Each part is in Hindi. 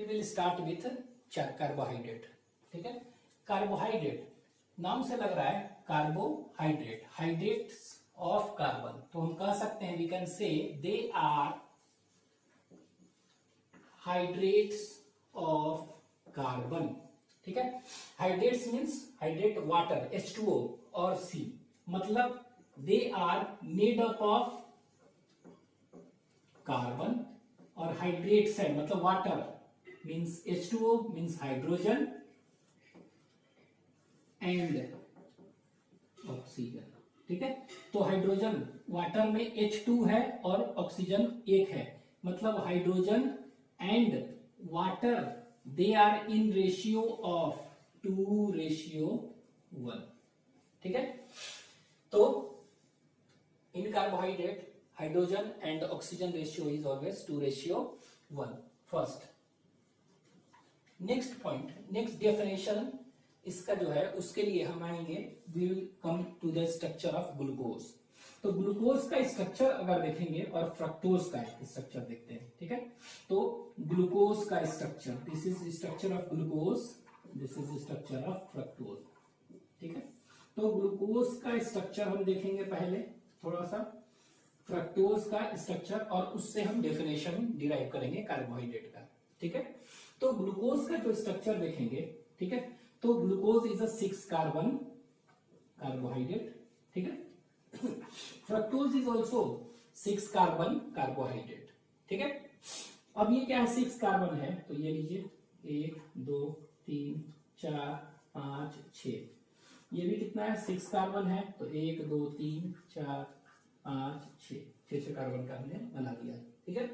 We will start with carbohydrate. ठीक है, कार्बोहाइड्रेट नाम से लग रहा है कार्बोहाइड्रेट, हाइड्रेट्स ऑफ कार्बन, तो हम कह सकते हैं we can say they are hydrates of carbon. ठीक है, hydrates means hydrate water H2O और C, मतलब they are made up of carbon, और हाइड्रेट्स है मतलब water means H2O means hydrogen and oxygen. ठीक है, तो हाइड्रोजन वाटर में H2 है और ऑक्सीजन एक है, मतलब hydrogen and water they are in ratio of 2:1। ठीक है, तो इन carbohydrate hydrogen and oxygen ratio is always 2:1। First, next point, next definition इसका जो है उसके लिए हम आएंगे, we will come to the structure of glucose. तो ग्लूकोज का स्ट्रक्चर अगर देखेंगे और फ्रक्टोज का स्ट्रक्चर देखते हैं। ठीक है, तो ग्लूकोज का structure, this is structure of glucose, this is structure of fructose. ठीक है, तो ग्लूकोज का स्ट्रक्चर हम देखेंगे पहले थोड़ा सा, फ्रक्टोज का स्ट्रक्चर, और उससे हम डेफिनेशन डिराइव करेंगे कार्बोहाइड्रेट का। ठीक है, तो ग्लूकोज का जो स्ट्रक्चर देखेंगे, ठीक है, तो glucose is a 6 carbon carbohydrate. ठीक है, fructose is also 6 carbon carbohydrate. ठीक है, अब ये क्या है, 6 कार्बन है, तो ये लीजिए 1 2 3 4 5 6, ये भी कितना है 6 कार्बन है, तो 1 2 3 4 5 6 कार्बन का हमने बना दिया। ठीक है,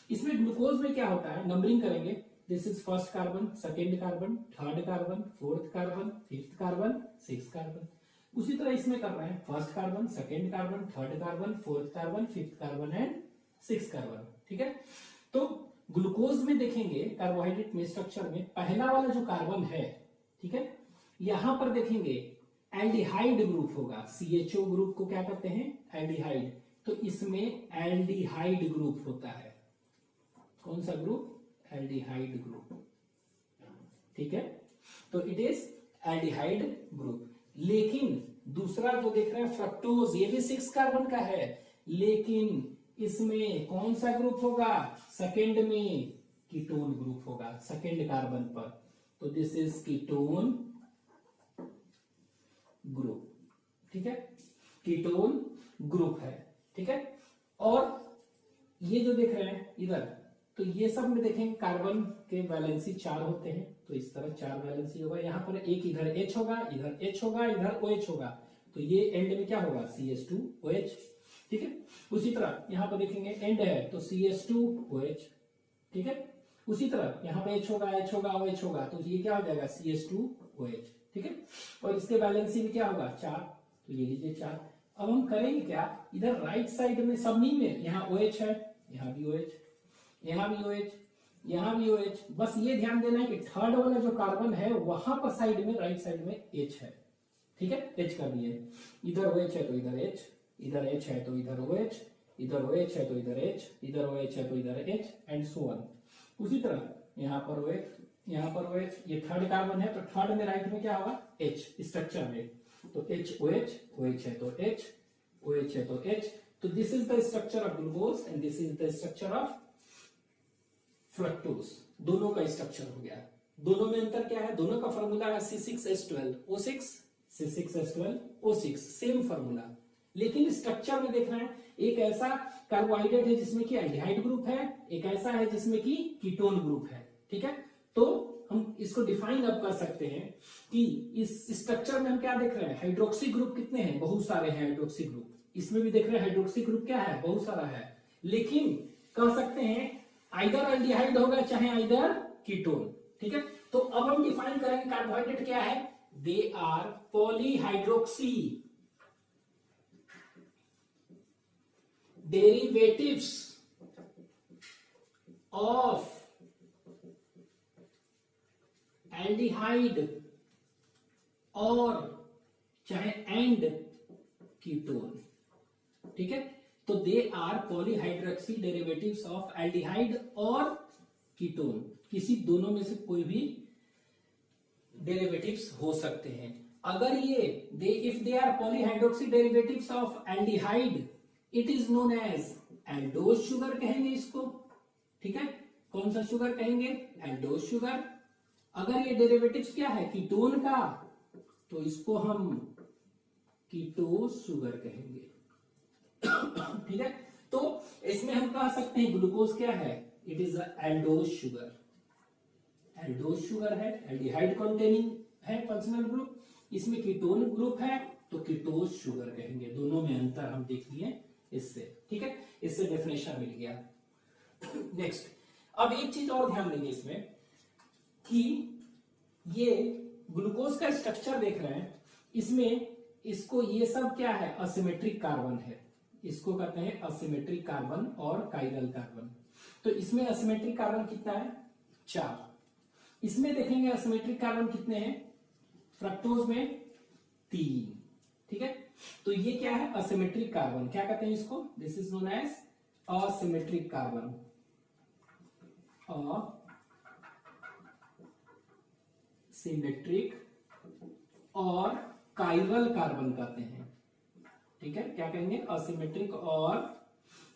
इसमें ग्लूकोज में क्या होता है, नंबरिंग करेंगे, this is first carbon, second carbon, third carbon, fourth carbon, fifth carbon, sixth carbon. उसी तरह इसमें कर रहे हैं, first carbon, second carbon, third carbon, fourth carbon, fifth carbon and sixth carbon. ठीक है, तो ग्लूकोज में देखेंगे कार्बोहाइड्रेट में स्ट्रक्चर में पहला वाला जो कार्बन है, ठीक है, यहां पर देखेंगे एल्डिहाइड ग्रुप होगा, CHO ग्रुप को क्या कहते हैं, एल्डिहाइड, तो इसमें एल्डिहाइड ग्रुप होता है। कौन सा ग्रुप, एल्डिहाइड ग्रुप। ठीक है, तो इट इज एल्डिहाइड ग्रुप। लेकिन दूसरा जो देख रहे हैं फ्रक्टोज, ये भी 6 कार्बन का है, लेकिन इसमें कौन सा ग्रुप होगा, सेकेंड में कीटोन ग्रुप होगा, सेकेंड कार्बन पर, तो दिस इज कीटोन ग्रुप। ठीक है, कीटोन ग्रुप है। ठीक है, और ये जो देख रहे हैं इधर, तो ये सब में देखेंगे कार्बन के वैलेंसी 4 होते हैं, तो इस तरह 4 वैलेंसी होगा, यहाँ पर एक इधर H होगा, इधर H होगा, इधर OH होगा, तो ये एंड में क्या होगा, CH2OH। ठीक है, उसी तरह यहाँ पर देखेंगे एंड है तो CH2OH। ठीक है, उसी तरह यहाँ पे H होगा, H होगा, OH होगा, तो ये क्या हो जाएगा, CH2OH। ठीक है, और इसके वैलेंसी में क्या होगा, 4, तो ये लीजिए 4। अब हम करेंगे क्या, इधर राइट साइड में सबनी में यहाँ OH है, यहाँ भी OH, यहाँ भी OH, यहाँ भी OH, बस ये ध्यान देना है कि थर्ड वाला जो कार्बन है वहां पर साइड में, राइट साइड में H है। ठीक है, H कर दिए, इधर OH है तो इधर H, इधर H है तो इधर OH, इधर OH है तो इधर H, इधर OH है तो इधर H एंड सो ऑन। उसी तरह यहाँ पर OH, यहाँ पर OH, ये थर्ड कार्बन है तो थर्ड में राइट में क्या होगा, H स्ट्रक्चर में, तो HOH, OH है तो H, OH है तो H, तो this is the structure of glucose and this is the structure of fructose. दोनों का स्ट्रक्चर हो गया। दोनों में अंतर क्या है, दोनों का फॉर्मूला है C6H12O6, C6H12O6, सेम फॉर्मूला, लेकिन स्ट्रक्चर में देख रहे हैं, एक ऐसा कार्बोहाइड्रेट है जिसमें कि एल्डिहाइड ग्रुप है, एक ऐसा है जिसमें कि कीटोन ग्रुप है। ठीक है, तो हम इसको डिफाइन अब कर सकते हैं कि इस स्ट्रक्चर में हम क्या देख रहे हैं, हाइड्रोक्सी ग्रुप कितने हैं, बहुत सारे हैं हाइड्रोक्सी ग्रुप, इसमें भी देख रहे हैं हाइड्रोक्सी ग्रुप क्या है, बहुत सारा है, लेकिन कह सकते हैं आइदर एल्डिहाइड होगा चाहे आइदर कीटोन। ठीक है, तो अब हम डिफाइन करेंगे कार्बोहाइड्रेट क्या है, they are polyhydroxy derivatives of aldehyde और चाहे एंड कीटोन। ठीक है, तो they are polyhydroxy derivatives of aldehyde और कीटोन। किसी दोनों में से कोई भी डेरिवेटिव्स हो सकते हैं। अगर ये if they are polyhydroxy derivatives of aldehyde, it is known as aldose sugar कहेंगे इसको। ठीक है, कौन सा शुगर कहेंगे? Aldose sugar. अगर ये डेरिवेटिव्स क्या है? कीटोन का, तो इसको हम कीटोज शुगर कहेंगे। ठीक है, तो इसमें हम कह सकते हैं ग्लूकोज क्या है? It is aldose sugar. Aldose sugar है, एल्डिहाइड कंटेनिंग है फंक्शनल ग्रुप, इसमें कीटोन ग्रुप है तो कीटोज शुगर कहेंगे। दोनों में अंतर हम देख लिए इससे। ठीक है, इससे डेफिनेशन मिल गया। नेक्स्ट, अब एक चीज और ध्यान देंगे इसमें कि ये ग्लूकोज का स्ट्रक्चर देख रहे हैं, इसमें इसको ये सब क्या है? असिमेट्रिक कार्बन है। इसको कहते हैं असिमेट्रिक कार्बन और काइरल कार्बन। तो इसमें असिमेट्रिक कार्बन कितना है? 4। इसमें देखेंगे असिमेट्रिक कार्बन कितने हैं? फ्रक्टोज में 3। ठीक है, तो ये क्या है? Asymmetric carbon. क्या कहते हैं इसको? This is known as asymmetric carbon. Symmetric और काइरल कार्बन कहते हैं। ठीक है, क्या कहेंगे? असिमेट्रिक और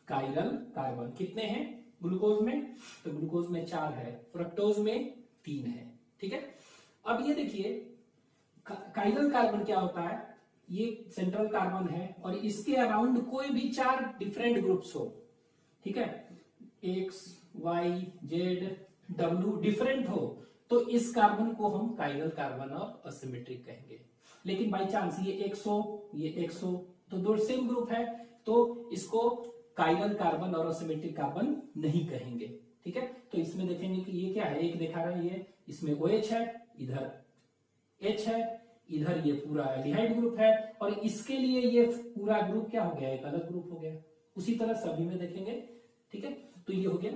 काइरल कार्बन। कितने हैं ग्लूकोज में? तो ग्लूकोज में 4 है, फ्रक्टोज में 3 है। ठीक है, अब ये देखिए काइरल कार्बन क्या होता है? ये सेंट्रल कार्बन है और इसके अराउंड कोई भी 4 डिफरेंट ग्रुप्स हो। ठीक है, X, Y, Z, W different हो, तो इस कार्बन को हम काइरल कार्बन और असिमेट्रिक कहेंगे। लेकिन बाई चांस ये एक्स हो, ये एक्स हो, तो दो सेम ग्रुप है, तो इसको काइरल कार्बन और असिमेट्रिक कार्बन नहीं कहेंगे। ठीक है, तो इसमें देखेंगे कि ये क्या है? एक दिखा रहा है ये, इसमें OH है, इधर H है, इधर ये पूरा एल्डिहाइड ग्रुप है, और इसके लिए ये पूरा ग्रुप क्या हो गया? एक अलग ग्रुप हो गया। उसी तरह सभी में देखेंगे। ठीक है, तो ये हो गया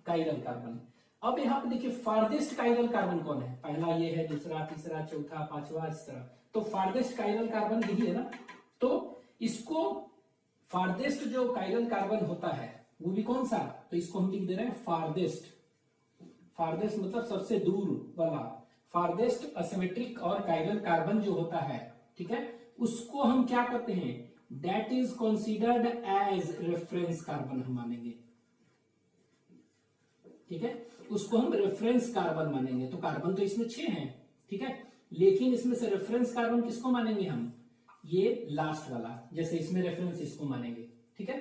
काइरल कार्बन। अब यहाँ पे देखिए फार्देस्ट काइरल कार्बन कौन है? पहला ये है, दूसरा, तीसरा, चौथा, पांचवा, इस तरह। तो फार्देस्ट काइरल कार्बन यही है ना, तो इसको फार्देस्ट जो काइरल कार्बन होता है वो भी कौन सा? तो इसको हम लिख दे रहे हैं फार्देस्ट। फार्देस्ट मतलब सबसे दूर वाला। फार्देस्ट असिमेट्रिक और काइरल कार्बन जो होता है, ठीक है, उसको हम क्या कहते हैं? That is considered as reference carbon हम मानेंगे। ठीक है, उसको हम रेफरेंस कार्बन मानेंगे। तो कार्बन तो इसमें 6 हैं, ठीक है, लेकिन इसमें से रेफरेंस कार्बन किसको मानेंगे हम? ये लास्ट वाला, जैसे इसमें रेफरेंस इसको मानेंगे। ठीक है,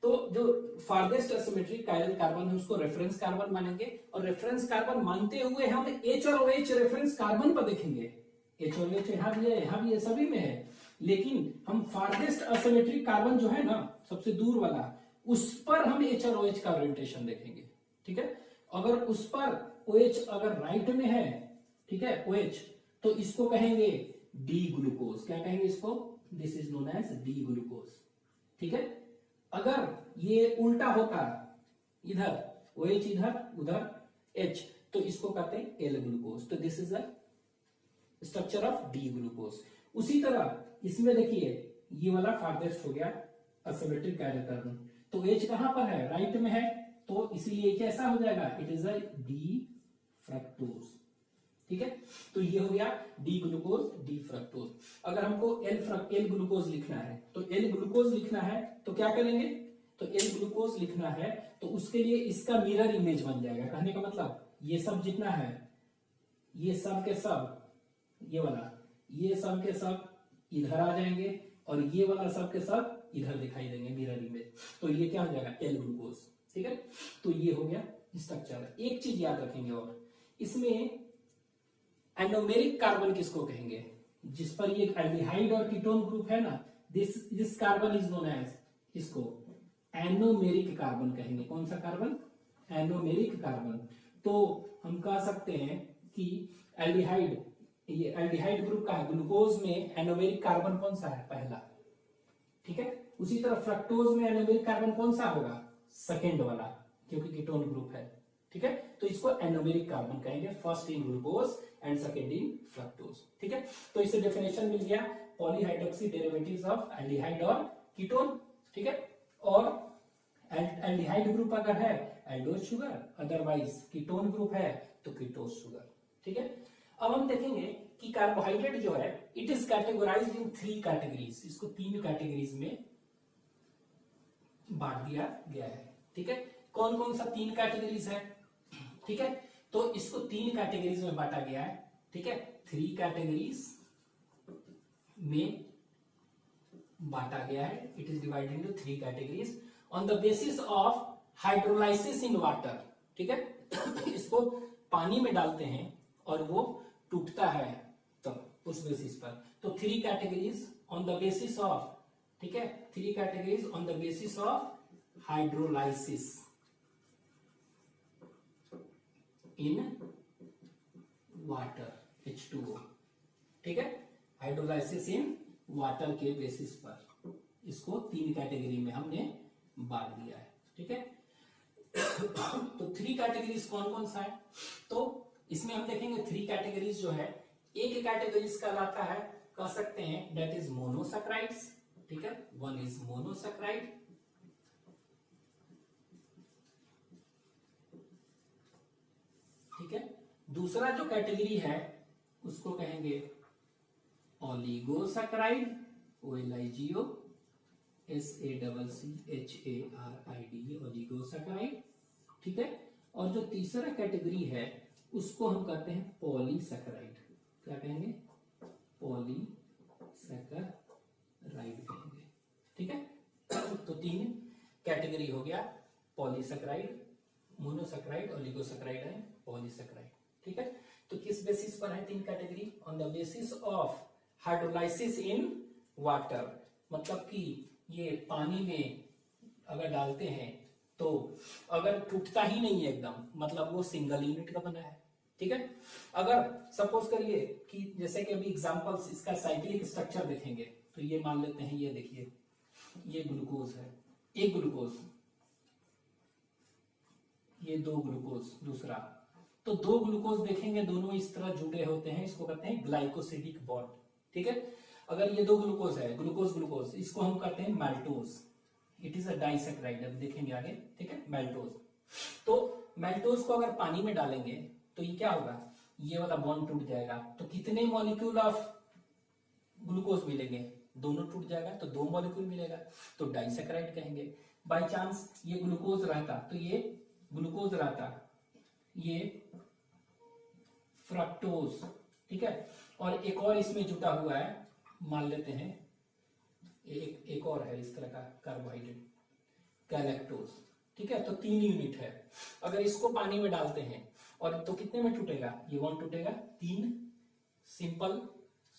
तो जो फार्देस्ट असिमेट्रिक काइरल कार्बन है उसको रेफरेंस कार्बन मानेंगे, और रेफरेंस कार्बन मानते हुए हम H और OH रेफरेंस कार्बन पर देखेंगे। H और OH यहाँ भी है, यहाँ भी है, सभी में है, लेकिन हम फार्देस्ट असिमेट्रिक कार्बन जो है ना, सबसे दूर वाला, उस पर हम H और OH का ओरिएंटेशन देखेंगे। ठीक है, अगर उस पर OH अगर राइट में है, ठीक है, OH, तो इसको कहेंगे डी ग्लूकोज। क्या कहेंगे इसको? This is known as D glucose. ठीक है, अगर ये उल्टा होता, इधर OH इधर, उधर H, तो इसको कहते हैं एल ग्लूकोज। तो this is the structure of D glucose. उसी तरह इसमें देखिए ये वाला फार्देस्ट हो गया असिमेट्रिक काइरल कार्बन, तो H कहां पर है? राइट में है, तो इसीलिए कैसा हो जाएगा? It is a D fructose. ठीक है, तो ये हो गया डी ग्लूकोज, डी फ्रक्टोज। अगर हमको एल ग्लूकोज लिखना है, तो एल ग्लूकोज लिखना है तो क्या करेंगे? तो एल ग्लूकोज लिखना है तो उसके लिए इसका मिरर इमेज बन जाएगा। कहने का मतलब ये सब जितना है, ये सब के सब, ये वाला, ये सब के सब इधर आ जाएंगे, और ये वाला सब के सब इधर दिखाई देंगे मिरर इमेज। तो ये क्या हो जाएगा? L glucose. ठीक है, तो ये हो गया स्ट्रक्चर। एक चीज याद रखेंगे, और इसमें एनोमेरिक कार्बन किसको कहेंगे? जिस पर ये एल्डिहाइड और कीटोन ग्रुप है ना, this carbon is known as, इसको एनोमेरिक कार्बन कहेंगे। कौन सा कार्बन? Anomeric carbon. तो हम कह सकते हैं कि एल्डिहाइड, ये एल्डिहाइड ग्रुप का है, ग्लूकोज में एनोमेरिक कार्बन कौन सा है? पहला। ठीक है, उसी तरह फ्रक्टोज में एनोमेरिक कार्बन कौन सा होगा? सेकेंड वाला, क्योंकि कीटोन ग्रुप है। ठीक है, तो इसको एनोमेरिक कार्बन कहेंगे, first in glucose and second in fructose. ठीक है, तो इससे डेफिनेशन मिल गया पॉलीहाइड्रोक्सी डेरिवेटिव्स ऑफ एल्डिहाइड और कीटोन। ठीक है, और एल्डिहाइड ग्रुप अगर है, aldose sugar, otherwise ketone group है तो कीटोज शुगर। ठीक है, अब हम देखेंगे कि कार्बोहाइड्रेट जो है it is categorised in 3 categories, इसको 3 कैटेगरीज में बांट दिया गया है। ठीक है, कौन कौन सा 3 कैटेगरीज है? ठीक है, तो इसको 3 कैटेगरीज में बांटा गया है। ठीक है, 3 कैटेगरीज में बांटा गया है। It is divided into 3 categories on the basis of hydrolysis in water. ठीक है, इसको पानी में डालते हैं और वो टूटता है तो उस बेसिस पर। तो 3 categories on the basis of, ठीक है, 3 categories on the basis of hydrolysis in water H2O। ठीक है, हाइड्रोलाइसिस इन वाटर के बेसिस पर इसको 3 कैटेगरी में हमने बांट दिया है। ठीक है, तो 3 कैटेगरीज कौन कौन सा है? तो इसमें हम देखेंगे 3 कैटेगरीज जो है, एक कैटेगरीज कहलाता है, कह सकते हैं दैट इज मोनोसैकराइड्स। ठीक है, वन इज मोनोसैकराइड, ठीक है। दूसरा जो कैटेगरी है उसको कहेंगे ओलिगोसैकराइड, OLIGO SACCHARID, ओलिगोसैकराइड। ठीक है, और जो तीसरा कैटेगरी है उसको हम कहते हैं पॉलीसैकराइड। क्या कहेंगे? पॉलीसैकराइड कहेंगे। ठीक है, तो 3 कैटेगरी हो गया, पॉलीसैकराइड, मोनोसैकराइड, ओलिगोसैकराइड है पॉलीसैकराइड। ठीक है, तो किस बेसिस पर है 3 category? On the basis of hydrolysis in water, मतलब कि ये पानी में अगर डालते हैं तो अगर टूटता ही नहीं है एकदम, मतलब वो सिंगल यूनिट का बना है। ठीक है, अगर सपोज करिए कि जैसे कि अभी एग्जांपल्स इसका साइक्लिक स्ट्रक्चर देखेंगे तो ये मान लेते हैं, ये देखिए ये ग्लूकोज है, एक ग्लूकोज, ये 2 ग्लूकोज, दूसरा, तो 2 ग्लूकोज देखेंगे दोनों इस तरह जुड़े होते हैं, इसको कहते हैं ग्लाइकोसिडिक बॉन्ड। ठीक है, अगर ये 2 ग्लूकोज है, ग्लूकोज ग्लूकोज, इसको हम कहते हैं मैल्टोज, इट इज अ डाइसैकराइड, अब देखेंगे आगे। ठीक है, मैल्टोज, तो मैल्टोज को अगर पानी में डालेंगे तो ये क्या होगा? ये वाला बॉन्ड टूट जाएगा, तो कितने मॉलिक्यूल ऑफ ग्लूकोज मिलेंगे? दोनों टूट जाएगा तो 2 मॉलिक्यूल मिलेगा, तो डाइसैकराइड कहेंगे। बाई चांस ये ग्लूकोज रहता तो ये ग्लूकोज रहता, ये फ्रक्टोज। ठीक है, और एक और इसमें जुटा हुआ है, मान लेते हैं एक और है इस तरह का कार्बोहाइड्रेट, गैलेक्टोज। ठीक है, तो 3 यूनिट है। अगर इसको पानी में डालते हैं और तो कितने में टूटेगा? ये बॉन्ड टूटेगा 3 सिंपल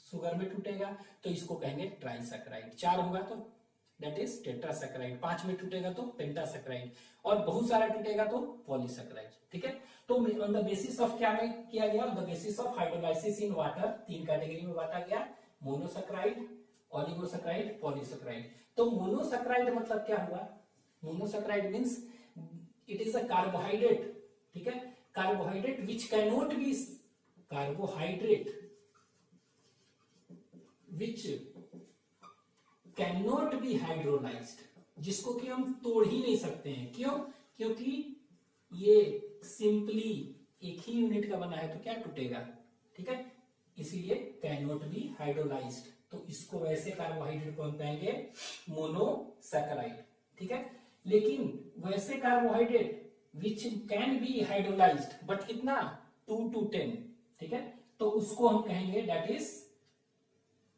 शुगर में टूटेगा, तो इसको कहेंगे ट्राइसैकराइड। 4 होगा तो दैट इज टेट्रासैकराइड, 5 में टूटेगा तो पेंटासैकराइड, और बहुत सारा टूटेगा तो पॉलीसैकराइड। ठीक है, तो ऑन द बेसिस ऑफ क्या किया गया? On the basis of hydrolysis in water 3 category में बांटा गया, मोनोसैकराइड, ओलिगोसैकराइड, पॉलीसैकराइड। तो मोनोसैकराइड मतलब क्या हुआ? Monosaccharide means it is a carbohydrate. ठीक है, carbohydrate which cannot be, carbohydrate which cannot be hydrolysed, जिसको कि हम तोड़ ही नहीं सकते हैं। क्यों? क्योंकि ये सिंपली एक ही यूनिट का बना है, तो क्या टूटेगा? ठीक है, इसीलिए कैनॉट बी हाइड्रोलाइज्ड, तो इसको वैसे कार्बोहाइड्रेट को हम कहेंगे मोनोसैकराइड। ठीक है, लेकिन वैसे carbohydrate which can be hydrolysed, but कितना? 2 to 10। ठीक है, तो उसको हम कहेंगे दैट इज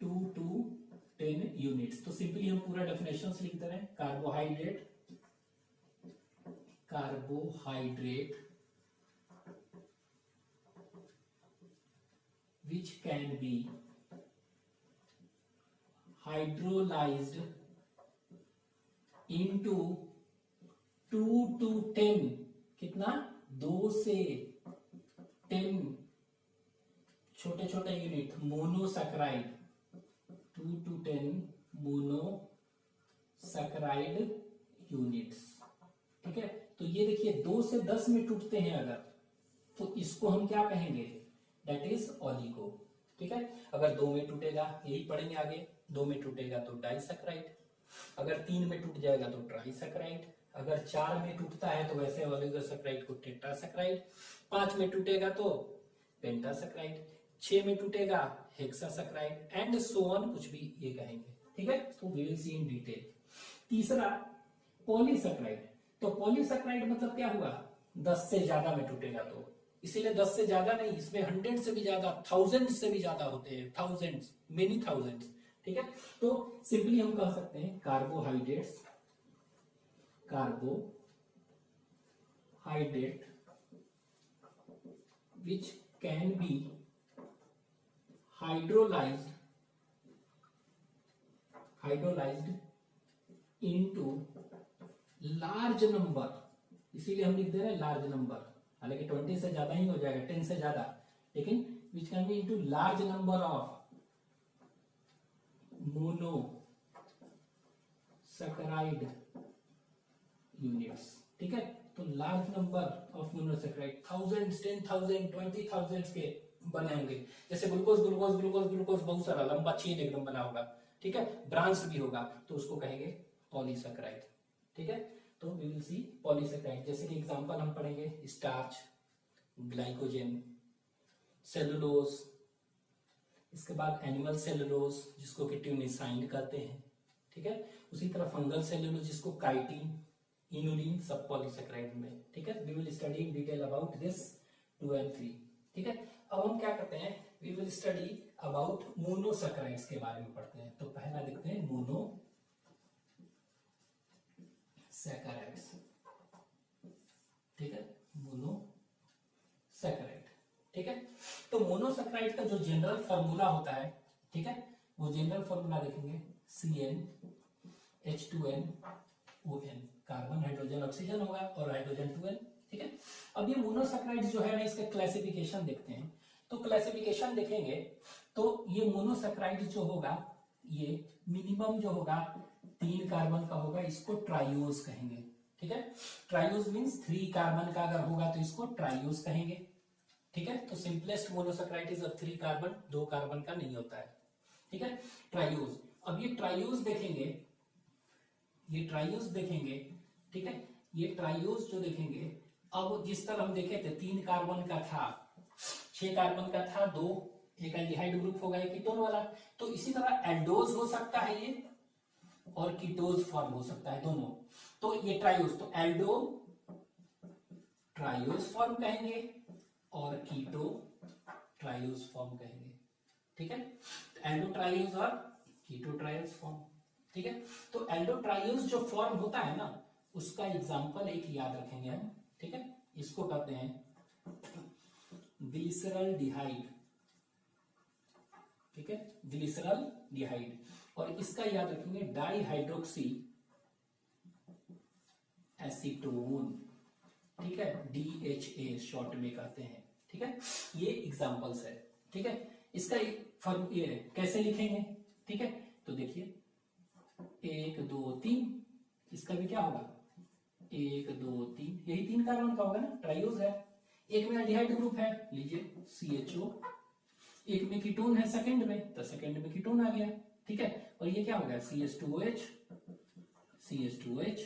2 to 10 यूनिट्स। तो सिंपली हम पूरा डेफिनेशन लिख दे रहे हैं, carbohydrate which can be hydrolyzed into 2 to 10, कितना? 2 से 10 छोटे छोटे unit, monosaccharide, 2 to 10 monosaccharide units. ठीक है, तो ये देखिए 2 से 10 में टूटते हैं अगर, तो इसको हम क्या कहेंगे? That is oligo. ठीक है, अगर 2 में टूटेगा, यही पढ़ेंगे आगे, 2 में टूटेगा तो डाइसैकराइड, अगर 3 में टूट जाएगा तो ट्राइसैकराइड, अगर 4 में टूटता है तो वैसे ओलिगोसैकेराइड को टेट्रासैकेराइड, 5 में टूटेगा तो पेंटासैकेराइड, 6 में टूटेगा हेक्सासैकेराइड एंड सो ऑन, कुछ भी ये कहेंगे। ठीक है, तो we will see in detail. तीसरा पॉलीसैकेराइड। तो पॉलीसैकेराइड मतलब क्या हुआ, 10 से ज्यादा में टूटेगा, तो इसीलिए 10 से ज्यादा नहीं, इसमें 100 से भी ज्यादा, 1000 से भी ज्यादा होते हैं, थाउजेंड्स, मेनी थाउजेंड्स। ठीक है, तो सिंपली हम कह सकते हैं carbohydrate which can be hydrolyzed into large number, इसीलिए हम लिख दे रहे हैं लार्ज नंबर, हालांकि 20 से ज्यादा ही हो जाएगा, 10 से ज्यादा, लेकिन which can be into large number of monosaccharide units। ठीक है, तो लार्ज नंबर ऑफ मोनोसैकेराइड, 1000, 10,000, 20,000 के बने होंगे। जैसे ग्लूकोज ग्लूकोज ग्लूकोज ग्लूकोज बहुत सारा लंबा चेन एकदम बना होगा। ठीक है, ब्रांच भी होगा, तो उसको कहेंगे पॉलीसैकेराइड। ठीक है, तो वी विल सी पॉलीसैकेराइड। जैसे कि एग्जांपल हम पढ़ेंगे स्टार्च, ग्लाइकोजन, सेलुलोज, इसके बाद एनिमल सेलुलोज जिसको कि ट्यूनिसाइन कहते हैं। ठीक है, उसी तरह फंगल सेलुलोज जिसको काइटिन, इनुलिन, सब पॉलीसैकेराइड में। ठीक है, we will study in detail about this 2 and 3। ठीक है, अब हम क्या करते हैं, we will study about monosaccharides के बारे में पढ़ते हैं। तो पहला देखते हैं मोनोसैकेराइड्स। ठीक है, मोनोसैकेराइड। ठीक है, तो मोनोसैकेराइड का जो जनरल फॉर्मूला होता है, ठीक है, वो जनरल फॉर्मूला देखेंगे CnH2nOn, कार्बन हाइड्रोजन ऑक्सीजन होगा और हाइड्रोजन 2n। ठीक है, अब ये मोनोसैकेराइड जो है ना, इसका क्लासिफिकेशन देखते हैं। तो क्लासिफिकेशन देखेंगे तो ये मोनोसैकेराइड जो होगा, ये मिनिमम जो होगा 3 कार्बन का होगा, इसको ट्राइयोज कहेंगे। ठीक है, ट्राइयोज मींस 3 कार्बन का अगर होगा तो इसको ट्राइयोज कहेंगे। ठीक है, तो simplest monosaccharide is 3 carbon, 2 carbon का नहीं होता है। ठीक है, ट्राइयोज। अब ये ट्राइयोज देखेंगे, ठीक है, ये ट्राइयोज जो देखेंगे, अब जिस तरह हम देखे थे 3 कार्बन का था, 6 कार्बन का था, 2 एक एल्डिहाइड ग्रुप होगा, एक कीटोन वाला, तो इसी तरह एल्डोज हो सकता है ये, और कीटोज फॉर्म हो सकता है, दोनों। तो ये ट्राइयोज, तो एल्डो ट्राइयोज फॉर्म कहेंगे और कीटो ट्राइयोज फॉर्म कहेंगे। ठीक है, एल्डो ट्राइयोज और कीटो ट्राइयोज फॉर्म। ठीक है, तो एल्डो ट्राइयोज जो फॉर्म होता है ना, उसका एग्जांपल एक याद रखेंगे हम। ठीक है, इसको कहते हैं ग्लिसरॉल्डिहाइड। ठीक है, ग्लिसरॉल्डिहाइड, और इसका याद रखेंगे डाइहाइड्रोक्सी एसीटोन। ठीक है, DHA शॉर्ट में कहते हैं। ठीक है, ये एग्जांपल्स है। ठीक है, इसका फॉर्म ये कैसे लिखेंगे। ठीक है, तो देखिए 1 2 3, इसका भी क्या होगा 1 2 3, यही 3 कार्बन का होगा ना, ट्राइयोज है। एक में एल्डिहाइड ग्रुप है, लीजिए CHO, एक में कीटोन है सेकंड में, तो सेकंड में कीटोन आ गया। ठीक है, और ये क्या हो गया CH2OH,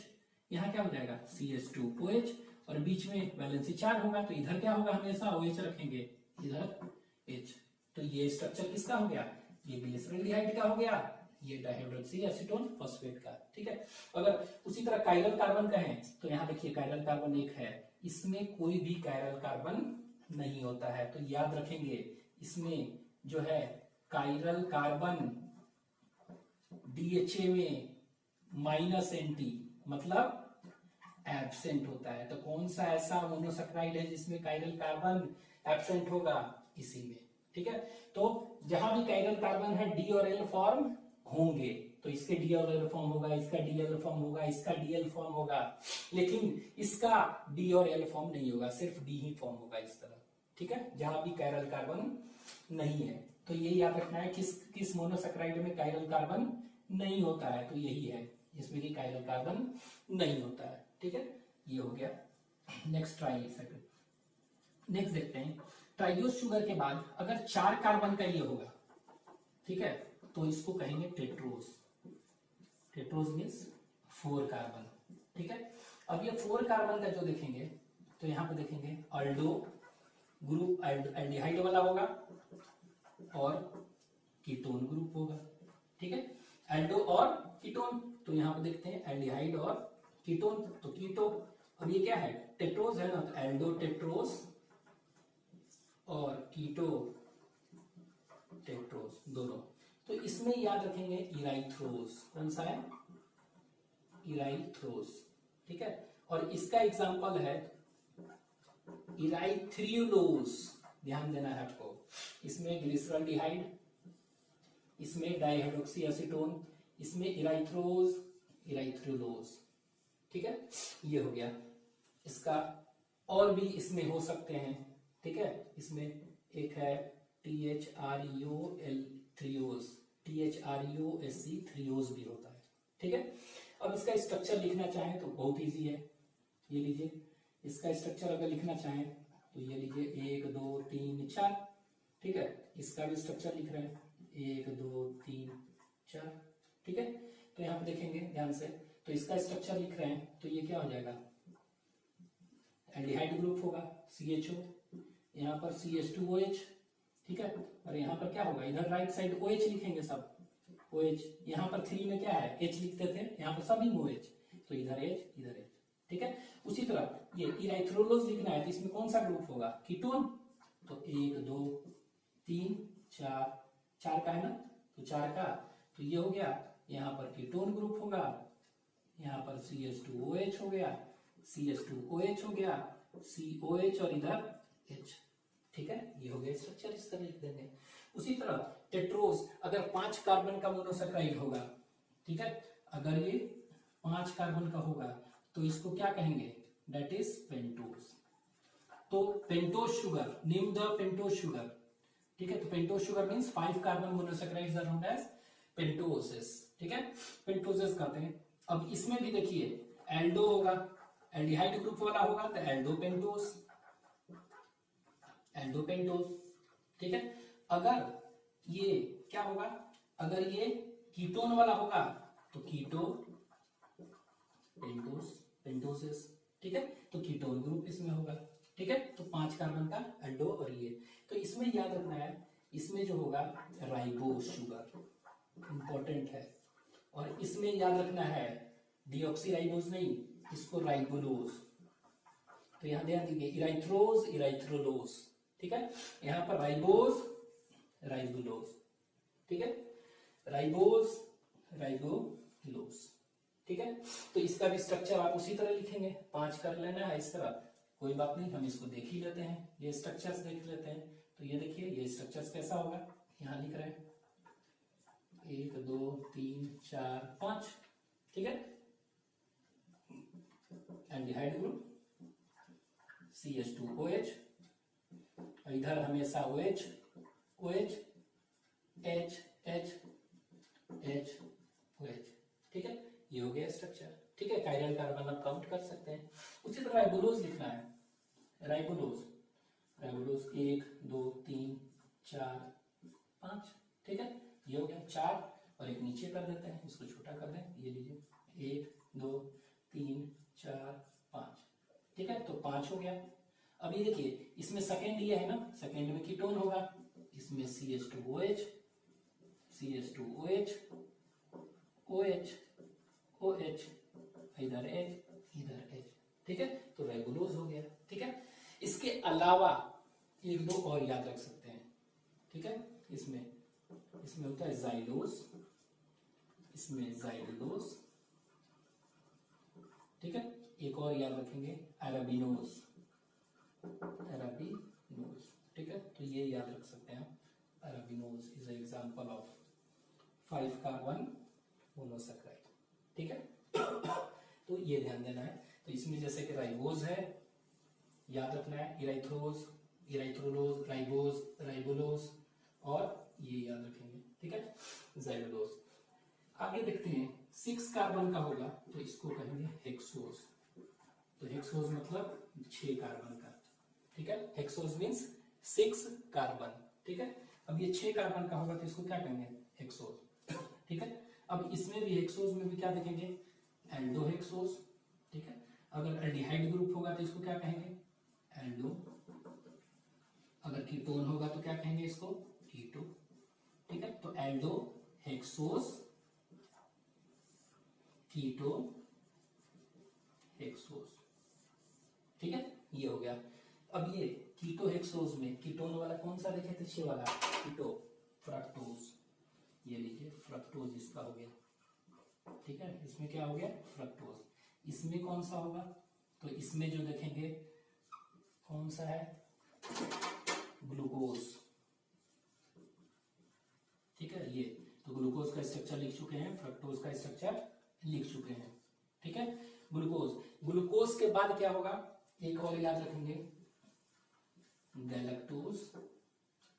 यहाँ क्या हो जाएगा CH2OH, और बीच में वैलेंसी 4 होगा, तो इधर क्या होगा, हमेशा OH रखेंगे, इधर H। तो ये स्ट्रक्चर किसका हो गया, ये ग्लिसरॉल्डिहाइड का हो गया, ये डाइहाइड्रोक्सी एसीटोन फॉस्फेट का। ठीक है, अगर उसी तरह कायरल कार्बन का है, तो यहाँ देखिए कायरल कार्बन एक है, इसमें कोई भी कायरल कार्बन नहीं होता है, तो याद रखेंगे इसमें जो है कायरल कार्बन DHA में -NT मतलब एब्सेंट होता है। तो कौन सा ऐसा मोनोसैकेराइड है जिसमें कायरल कार्बन एब्सेंट होगा, इसी में। ठीक है, तो जहां भी कायरल कार्बन है D और L फॉर्म होंगे, तो इसके D और L फॉर्म होगा, इसका DL फॉर्म होगा, इसका DL फॉर्म होगा, लेकिन इसका D और L फॉर्म नहीं होगा, सिर्फ D ही फॉर्म होगा इस तरह। ठीक है, जहां भी कायरल कार्बन नहीं है, तो ये याद रखना है किस मोनोसैकेराइड में कायरल कार्बन नहीं होता है, तो यही है जिसमें कि कायरल कार्बन नहीं होता है। ठीक है, ये हो गया। नेक्स्ट नेक्स्ट देखते हैं, ट्राइयोज शुगर के बाद अगर 4 कार्बन का ये होगा, ठीक है, तो इसको कहेंगे टेट्रोज। Tetrose means 4 carbon. ठीक है, अब ये 4 कार्बन का जो देखेंगे तो यहाँ पे देखेंगे अल्डो ग्रुप एल्डिहाइड वाला होगा और कीटोन ग्रुप होगा, ठीक है, एल्डो और कीटोन। तो यहाँ पे देखते हैं एल्डिहाइड और कीटोन, तो कीटो। अब ये क्या है, टेट्रोस है ना, तो एल्डो टेट्रोस और कीटो टेट्रोस दोनों। तो इसमें याद रखेंगे इराइथ्रोस, कौन सा है, इराइथ्रोस, ठीक है। और इसका एग्जांपल है इराइथ्रियोलोस, ध्यान देना है आपको। इसमें ग्लिसरॉल्डिहाइड, इसमें डाइहाइड्रोक्सी एसीटोन, इसमें इराइथ्रोस, इराइथ्रियोलोस, ठीक है, ये हो गया। इसका और भी इसमें हो सकते हैं, ठीक है। इसमें एक है THREOL थ्रियोस, THREOSC थ्रियोस भी होता है, ठीक है। अब इसका स्ट्रक्चर लिखना चाहें तो बहुत इजी है, ये लीजिए। इसका स्ट्रक्चर अगर लिखना चाहें तो ये लीजिए 1 2 3 4, ठीक है। इसका भी स्ट्रक्चर लिख रहे हैं 1 2 3 4, ठीक है। तो यहाँ पे देखेंगे ध्यान से, तो इसका स्ट्रक्चर लिख रहे हैं तो ये क्या हो जाएगा, एल्डिहाइड ग्रुप होगा CHO, यहाँ पर CH2OH, ठीक है। और यहाँ पर क्या होगा, इधर राइट साइड OH लिखेंगे सब, OH। यहाँ पर 3 में क्या है, H लिखते थे, यहाँ पर सभी में OH, तो इधर H इधर H, ठीक है। उसी तरह ये इराइथ्रोलोस लिखना है तो इसमें कौन सा ग्रुप होगा, कीटोन। तो 1 2 3 4, 4 का है ना, तो 4 का, तो ये हो गया, यहाँ पर कीटोन ग्रुप होगा, यहाँ पर CH2OH हो गया, CH2OH हो गया, COH और इधर H, ठीक है। ये हो गया स्ट्रक्चर, इस तरह लिख देंगे। उसी तरह टेट्रोस, अगर 5 कार्बन का मोनोसैकेराइड होगा, ठीक है, अगर ये 5 कार्बन का होगा तो इसको क्या कहेंगे, दैट इज पेंटोस। तो pentose sugar, name the pentose sugar, ठीक है। तो pentose sugar means 5 carbon monosaccharides are known as pentoses, ठीक है, पेंटोसेस कहते हैं। अब इसमें भी देखिए एल्डो होगा, एल्डिहाइड ग्रुप वाला होगा तो एल्डोपेंटोस, एल्डोपेंटोस, ठीक है। अगर ये क्या होगा, अगर ये कीटोन वाला होगा तो कीटो पेंटोस, पेंटोसिस, ठीक है। तो कीटोन ग्रुप इसमें होगा, ठीक है। तो 5 कार्बन का एल्डो और ये, तो इसमें याद रखना है, इसमें जो होगा राइबोस शुगर इंपॉर्टेंट है। और इसमें याद रखना है डीऑक्सीराइबोस नहीं, इसको राइबोलोस। तो यहां ध्यान दीजिए इराइथ्रोस, इराइथ्रोलोस, ठीक है। यहां पर राइबोस, राइबोलोस, ठीक है, राइबोस, राइबोलोस, ठीक है। तो इसका भी स्ट्रक्चर आप उसी तरह लिखेंगे, 5 कर लेना है इस तरह, कोई बात नहीं, हम इसको देख ही लेते हैं, ये स्ट्रक्चर्स देख लेते हैं। तो ये देखिए ये स्ट्रक्चर्स कैसा होगा, यहां लिख रहे हैं 1 2 3 4 5, ठीक है। एल्डिहाइड ग्रुप CH2OH, इधर हमेशा OH OH H H H OH, ठीक है। ये हो गया स्ट्रक्चर, ठीक है। कायरल कार्बन आप काउंट कर सकते हैं। उसी तरह राइबोलोस लिखना है, राइबोलोस, राइबोलोस 1 2 3 4 5, ठीक है। ये हो गया 4, और एक नीचे कर देते हैं, इसको छोटा कर दें, ये लीजिए 1 2 3 4 5, ठीक है। तो 5 हो गया। अब ये देखिए इसमें सेकेंड ये है ना, सेकेंड में कीटोन होगा, इसमें CH2OH, CH2OH, OH OH, इधर H इधर H, ठीक है। तो राइबोलोस हो गया, ठीक है। इसके अलावा 1 2 और याद रख सकते हैं, ठीक है। इसमें होता है जाइलोस, इसमें जाइलोस, ठीक है। एक और याद रखेंगे अराबिनोस, अराबिनोस, ठीक है। तो ये याद रख सकते हैं, arabinose is example of 5 carbon monosaccharide, ठीक है। तो ये ध्यान देना है। तो इसमें जैसे कि राइबोस है, याद रखना है इराइथ्रोस, इराइथ्रोलोस, राइबोस, राइबोलोस, और ये याद रखेंगे, ठीक है, जाइलोस। आगे देखते हैं 6 कार्बन का होगा तो इसको कहेंगे हेक्सोस। तो हेक्सोस मतलब 6 कार्बन का, ठीक है। हेक्सोस मींस 6 कार्बन, ठीक है। अब ये 6 कार्बन का होगा तो इसको क्या कहेंगे, हेक्सोस, ठीक है। अब इसमें भी हेक्सोस में भी क्या देखेंगे, एल्डोहेक्सोस, ठीक है। अगर एल्डिहाइड ग्रुप होगा तो इसको क्या कहेंगे, एल्डो। अगर कीटोन होगा तो क्या कहेंगे इसको, कीटो। ठीक है, तो एल्डो हेक्सोस, कीटो हेक्सोस। ठीक है, ये हो गया। अब ये कीटो हेक्सोस में कीटोन वाला कौन सा देखे थे, वाला कीटो, फ्रक्टोज। ये लीजिए फ्रक्टोज इसका हो गया। ठीक है, इसमें क्या हो गया, फ्रक्टोज। इसमें कौन सा होगा, तो इसमें जो देखेंगे कौन सा है, ग्लूकोज। ठीक है, ये तो ग्लूकोज का स्ट्रक्चर लिख चुके हैं, फ्रक्टोज का स्ट्रक्चर लिख चुके हैं। ठीक है, ग्लूकोज के बाद क्या होगा, एक और याद रखेंगे, गैलेक्टोज,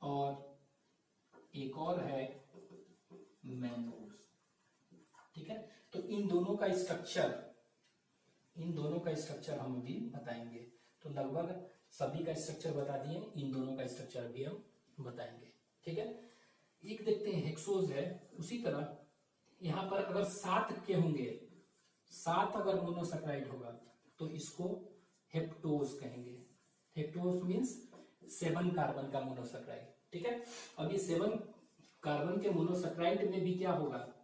और एक और है मैनोज। ठीक है, तो इन दोनों का स्ट्रक्चर हम अभी बताएंगे। तो लगभग सभी का स्ट्रक्चर बता दिए, इन दोनों का स्ट्रक्चर भी हम बताएंगे। ठीक है, एक देखते हैं हेक्सोज है, उसी तरह यहां पर अगर 7 के होंगे, 7 अगर मोनोसैकेराइड होगा तो इसको हेप्टोज कहेंगे। हेप्टोज मींस 7 कार्बन का मोनोसैकेराइड। ठीक है, अब ये 7 कार्बन के मोनोसैकेराइड में भी क्या होगा,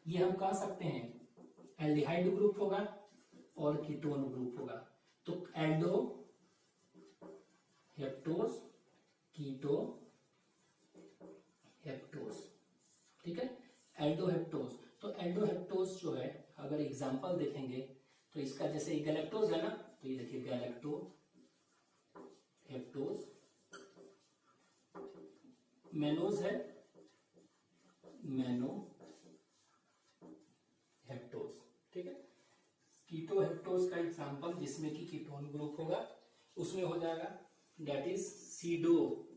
ये हम कह सकते हैं एल्डिहाइड ग्रुप होगा और कीटोन ग्रुप होगा। तो एल्डो हेप्टोज, कीटो हेप्टोज। ठीक है, एल्डो हेप्टोज। तो एल्डो हेप्टोज जो है, अगर एग्जांपल देखेंगे तो इसका जैसे गैलेक्टोज है ना, तो ये देखिए गैलेक्टो हेप्टोज। मैनोज है, मैनो हेप्टोज। ठीक है, कीटो हेप्टोज का एग्जांपल जिसमें कि कीटोन ग्रुप होगा उसमें हो जाएगा, दैट इज सीडो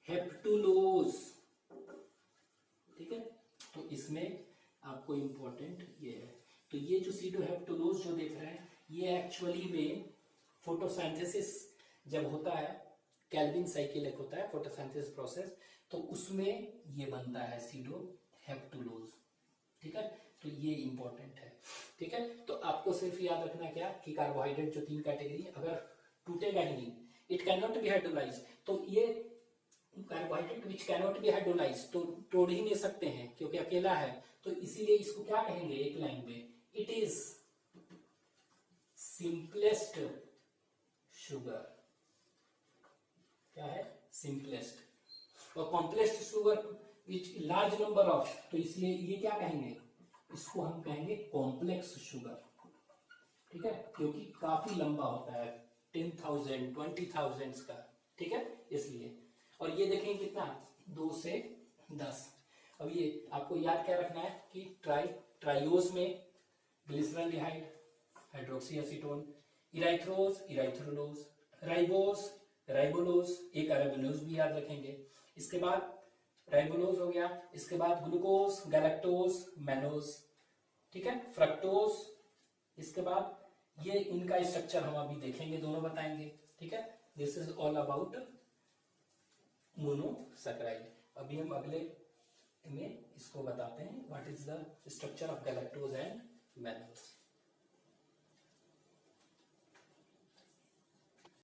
हेप्टुलोज। ठीक है, तो इसमें आपको इंपॉर्टेंट ये है। तो ये जो सीडो हेप्टुलोज जो देख रहे हैं, ये एक्चुअली में फोटोसिंथेसिस जब होता है, कैल्विन साइकिल एक होता है फोटोसिंथेसिस प्रोसेस, तो उसमें ये बनता है सीडो हेप्टुलोज। ठीक है, तो ये इंपॉर्टेंट है। ठीक है, तो आपको सिर्फ याद रखना क्या कि कार्बोहाइड्रेट जो 3 कैटेगरी, अगर टूटेगा ही नहीं, it can not be hydrolyse, तो ये carbohydrate which can not be hydrolyse, तो तोड़ ही नहीं सकते हैं क्योंकि अकेला है, तो इसीलिए इसको क्या कहेंगे एक लाइन में, इट इज सिंपलेस्ट शुगर। क्या है, सिंपलेस्ट। और complex sugar which large number of, तो इसलिए ये क्या कहेंगे, इसको हम कहेंगे कॉम्प्लेक्स शुगर। ठीक है, क्योंकि काफी लंबा होता है, 10,000 20,000 का। ठीक है, इसलिए। और ये देखें कितना, 2 से 10। अब ये आपको याद क्या रखना है कि ट्राइयोस में glyceraldehyde, hydroxy acetone, erythrose erythrulose, ribose ribulose, एक अरेबोलोज भी याद रखेंगे। इसके बाद राइबोलोज हो गया, इसके बाद ग्लूकोज, गैलेक्टोज, मैनोज। ठीक है, फ्रक्टोज, इसके बाद ये इनका स्ट्रक्चर हम अभी देखेंगे, दोनों बताएंगे। ठीक है, this is all about monosaccharide. अभी हम अगले में इसको बताते हैं, what is the structure of galactose and mannose.